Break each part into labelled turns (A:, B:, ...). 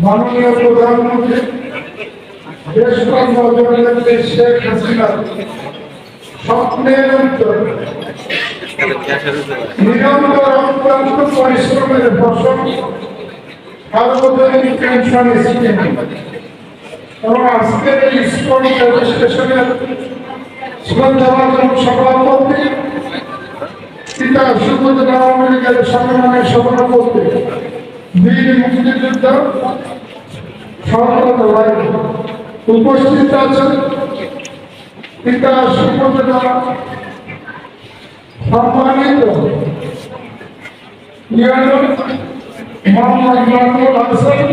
A: মাননীয় প্রধানমন্ত্রী দেশনেত্রী শেখ হাসিনার স্বপ্নের উত্তর নিরন্তর অক্লান্ত পরিশ্রমের ফসল সার্বজনীন পেনশন স্কিম এবং আজকের এই স্কুল রেজিস্ট্রেশনের শ্রদ্ধাভাজন সভাপতি পিতা সুবোধ আওয়ামী লীগের সংগ্রামের সভাপতি বীর মুক্তিযোদ্ধা সরকার ভাই উপস্থিত আছেন পিতা সুবোধ সম্মানিত মোহাম্মদ মাহমুদ হাসান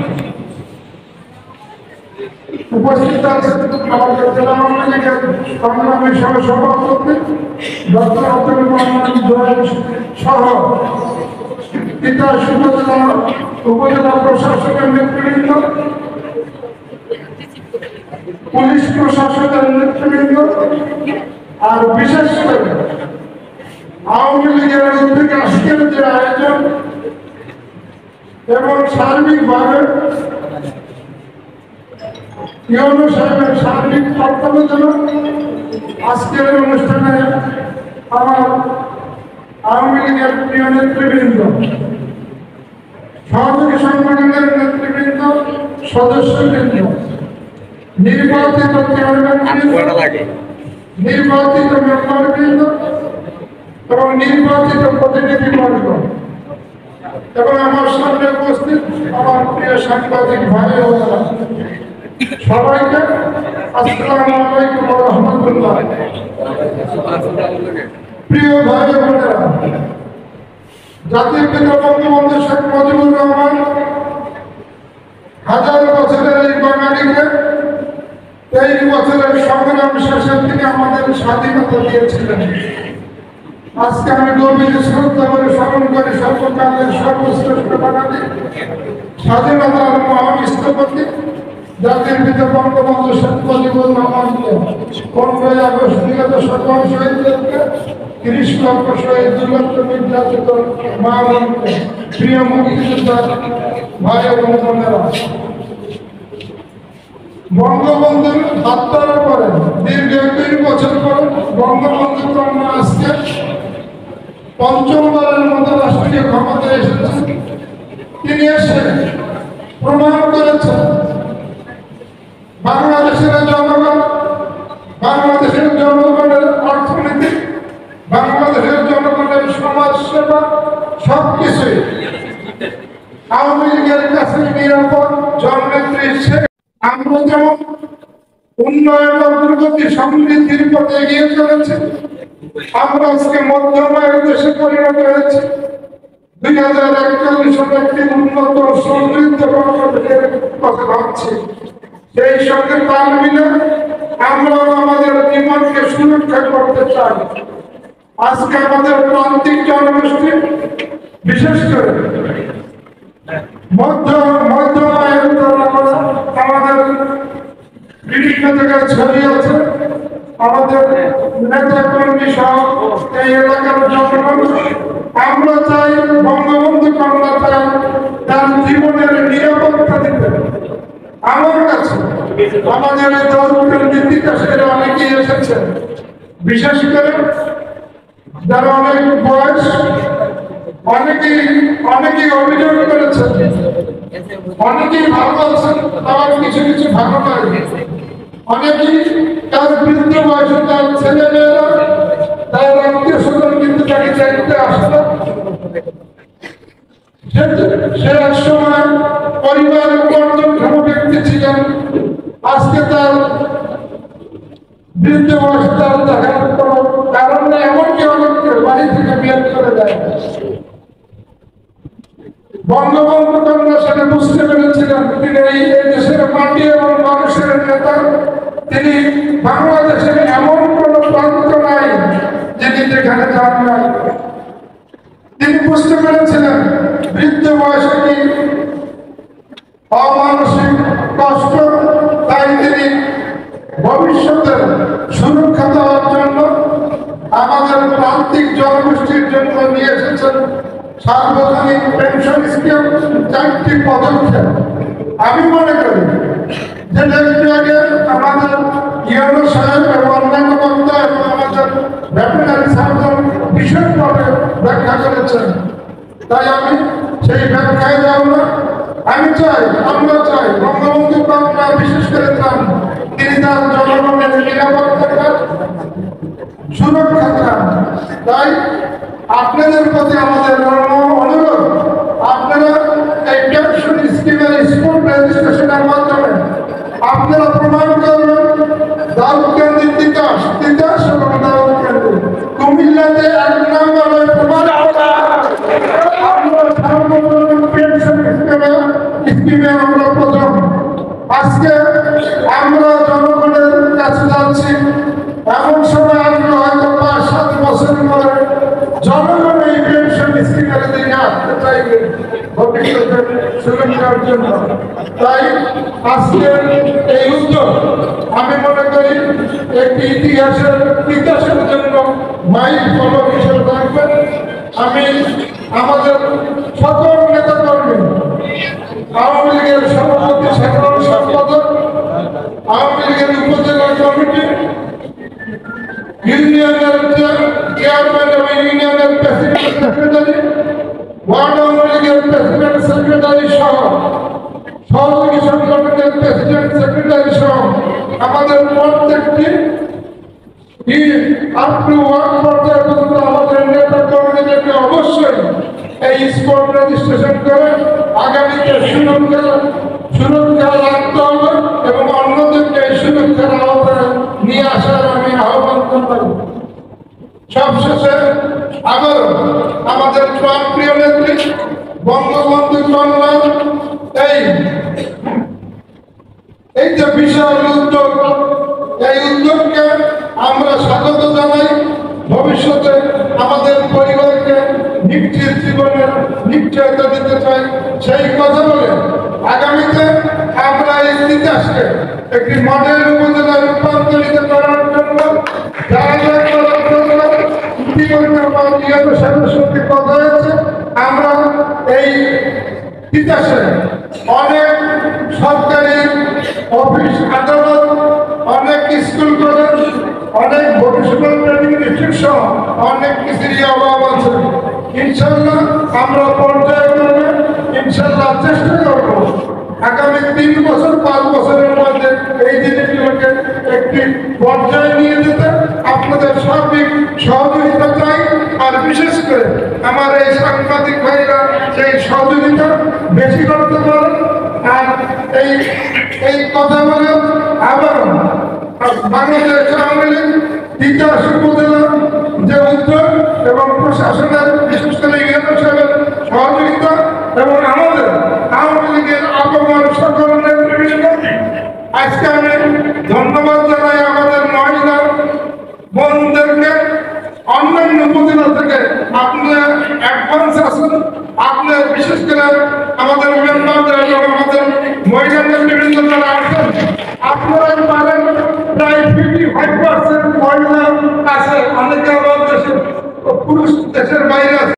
A: উপস্থিত আছেন আমাদের জেলা আওয়ামী লীগের সংগ্রামী সভাপতি ডক্টর আব্দুল মোহাম্মদ জয়ের সহ পিতা সুবোধ উপজেলা প্রশাসনের নেতৃবৃন্দ, পুলিশ প্রশাসনের নেতৃবৃন্দ, আর বিশেষ করে আওয়ামী লীগের উদ্যোগে আজকের যে আয়োজন এবং সার্বিকভাবে ইউনূস সাহেবের সার্বিক তত্ত্বাবধানে আজকের অনুষ্ঠানে আমার আওয়ামী লীগের প্রিয় নেতৃবৃন্দ, সহযোগী সংগঠনের নেতৃবৃন্দ, সদস্যবৃন্দ, নির্বাচিত চেয়ারম্যান, নির্বাচিত মেম্বারবৃন্দ এবং নির্বাচিত প্রতিনিধিবর্গ এবং আমার সামনে উপস্থিত আমার প্রিয় সাংবাদিক ভাই ও সবাইকে আসসালামু আলাইকুম ওয়া রাহমাতুল্লাহ। প্রিয় ভাই বোনেরা, জাতির পিতা বঙ্গবন্ধু শেখ মুজিবুর রহমান হাজার বছরের এই বাঙালিকে 23 বছরের সংগ্রাম শেষের দিকে আমাদের স্বাধীনতা দিয়েছিলেন। আজকে আমি গভীর শ্রদ্ধা করে স্মরণ করি সর্বকালের সর্বশ্রেষ্ঠ বাঙালি স্বাধীনতার মহান স্থপতি জাতির পিতা বঙ্গবন্ধু শেখ মুজিবুর রহমানকে 15 আগস্ট বিগত সকল শহীদদেরকে 30 লক্ষ শহীদ, 2 লক্ষ নির্যাতিত মা বোনকে, প্রিয় মুক্তিযোদ্ধা ভাই এবং বোনেরা, বঙ্গবন্ধুর হত্যার পরে দীর্ঘ 20 বছর পর বঙ্গবন্ধু কন্যা আজকে পঞ্চমবারের মতো রাষ্ট্রীয় ক্ষমতায় এসেছেন। তিনি এসে প্রমাণ করেছেন বাংলাদেশের জনগণ, বাংলাদেশের জনগণের অর্থনীতি, বাংলাদেশের জনগণের সমাজ সেবা সবকিছুই আওয়ামী লীগের কাছে নিরাপদ। জননেত্রী শেখ আমরা যেমন উন্নয়ন অগ্রগতি সমৃদ্ধির পথে এগিয়ে চলেছে, আমরা আজকে মধ্যম আয়ের দেশে পরিণত হয়েছে। 2041 সালে একটি উন্নত সমৃদ্ধ বাংলাদেশের কথা ভাবছি। সেই সঙ্গে তাল মিলে আমরা আমাদের জীবনকে সুরক্ষা করতে চাই। আজকে আমাদের প্রান্তিক জনগোষ্ঠী, বিশেষ করে মধ্যম আয়ের আমাদের বিভিন্ন জায়গায় ছড়িয়ে আছে। আমাদের নেতা কর্মী সহ এই এলাকার জনগণ, আমরা চাই বঙ্গবন্ধু কন্যা চাই তার জীবনের নিরাপত্তা দিতে। আমার কাছে আমাদের দলগুলোর নীতিকাশের অনেকেই এসেছেন, বিশেষ করে যারা অনেক বয়স, অনেকেই অভিযোগ করেছেন, অনেকেই ভালো আছেন, আবার কিছু কিছু ভালো লাগে। অনেকেই তার বৃদ্ধ বয়সে তার ছেলে মেয়েরা, তার আত্মীয় স্বজন কিন্তু তাকে চাইতে আসলো। সে এক সময় পরিবার উপার্জনক্ষম ব্যক্তি ছিলেন, আজকে তার বৃদ্ধ বয়স তার দেখার কোনো কারণ নেই। এমনকি অনেককে বাড়ি থেকে বের করে দেয়। বঙ্গবন্ধু কন্যা সেটা বুঝতে পেরেছিলেন। তিনি এই দেশের মাটি এবং মানুষের নেতা। তিনি বাংলাদেশের এমন কোন প্রান্ত নাই যেখানে যান নাই। তিনি বুঝতে পেরেছিলেন বৃদ্ধ বয়সে কি অমানসিক কষ্ট, তাই তিনি ভবিষ্যতের সুরক্ষা দেওয়ার জন্য আমাদের প্রান্তিক জনগোষ্ঠীর জন্য নিয়ে এসেছেন সার্বজনীন পেনশন স্কিম, 4টি পদক্ষেপ। আমি মনে করি যে একটু আগে আমাদের ইউনো সাহেব এবং অন্যান্য বক্তা এবং আমাদের ভেটেরিনারি সার্জন বিশেষভাবে ব্যাখ্যা করেছেন, তাই আমি সেই ব্যাখ্যায় যাব না। আমি চাই, আমরা চাই বঙ্গবন্ধু কন্যা বিশেষ করে চান তিনি তার জনগণের নিরাপত্তা চান, সুরক্ষা চান। তাই আপনাদের প্রতি আমাদের অনুরোধ, আপনারা এই পেনশন স্কিমের স্পট রেজিস্ট্রেশনের মাধ্যমে আপনারা প্রমাণ করবেন দাউদকান্দির তিতাস এবং দাউদকান্দি কুমিল্লাতে 1 নম্বরে প্রমাণ স্কিমে আমরা প্রথম। আজকে আমরা জনগণের কাছে যাচ্ছি, এমন সময় আসলে হয়তো 5-7 বছর পরে জনগণ এই পেনশন স্কিমের দিকে আসতে চাইবে ভবিষ্যতের সুরক্ষার জন্য। তাই আজকে এই উদ্যোগ আমি মনে করি একটি ইতিহাসের জন্য মাইল ফলক হিসেবে থাকবে। আমি আমাদের সকল নেতা কর্মী, আওয়ামী লীগের সভাপতি, সাধারণ সম্পাদক, আওয়ামী লীগের উপজেলা কমিটি, ইউনিয়নের চেয়ারম্যান এবং ইউনিয়নের প্রেসিডেন্ট সেক্রেটারি, ওয়ার্ড আওয়ামী লীগের প্রেসিডেন্ট সেক্রেটারি সহ সহযোগী সংগঠনের প্রেসিডেন্ট সেক্রেটারি সহ আমাদের প্রত্যেকটি পর্যায়ে পর্যন্ত আমাদের নেতা কর্মীদেরকে অবশ্যই এই স্পট রেজিস্ট্রেশন করে আগামীতে সুরক্ষা রাখতে হবে এবং অন্যদেরকে এই সুরক্ষার আওতায় নিয়ে আসার আমি আহ্বান করব। সবশেষে আবার আমাদের প্রিয় নেত্রী বঙ্গবন্ধু কন্যা এই যে বিশাল উদ্যোগ, এই উদ্যোগকে আমরা স্বাগত জানাই। ভবিষ্যতে আমাদের পরিবারকে নিশ্চিত জীবনের নিশ্চয়তা দিতে চাই। সেই কথা বলে আগামীতে আমরা এই তিতাসকে একটি মডেল উপজেলায় রূপান্তরিত করার জন্য সদস্যকে কথা হয়েছে। আমরা এই তিতাসে অনেক সরকারি অফিস আদালত, অনেক স্কুল কলেজ, অনেক ভোকেশনাল ট্রেনিং ইনস্টিটিউট সহ অনেক কিছুরই অভাব আছে। ইনশাল্লাহ আমরা পর্যায়ক্রমে ইনশাল্লাহ চেষ্টা করব আগামী 3 বছর 5 বছরের মধ্যে এই জিনিসগুলোকে একটি পর্যায়ে নিয়ে যেতে আপনাদের সার্বিক সহযোগিতা চাই। আর বিশেষ করে আমার এই সাংবাদিক ভাইরা সেই সহযোগিতা বেশি করতে পারেন। আর এই কথা বলে আবার বাংলাদেশ আওয়ামী লীগ তিতাস উপজেলার যে উদ্যোগ এবং প্রশাসনের বিশেষ করে ইউনো সাহেবের সহযোগিতা এবং আমাদের আওয়ামী লীগের আগমন সকল নেতৃবৃন্দ, আজকে আমি ধন্যবাদ জানাই আমাদের মহিলা বোনদেরকে। অন্যান্য উপজেলা থেকে আপনারা অ্যাডভান্স আছেন, আপনার বিশেষ করে আমাদের মেম্বারদের এবং আমাদের মহিলা নেতৃবৃন্দ যারা আছেন, আপনারা পারেন প্রায় 55% মহিলা আছে। অনেকে পুরুষ দেশের বাইরে আছে।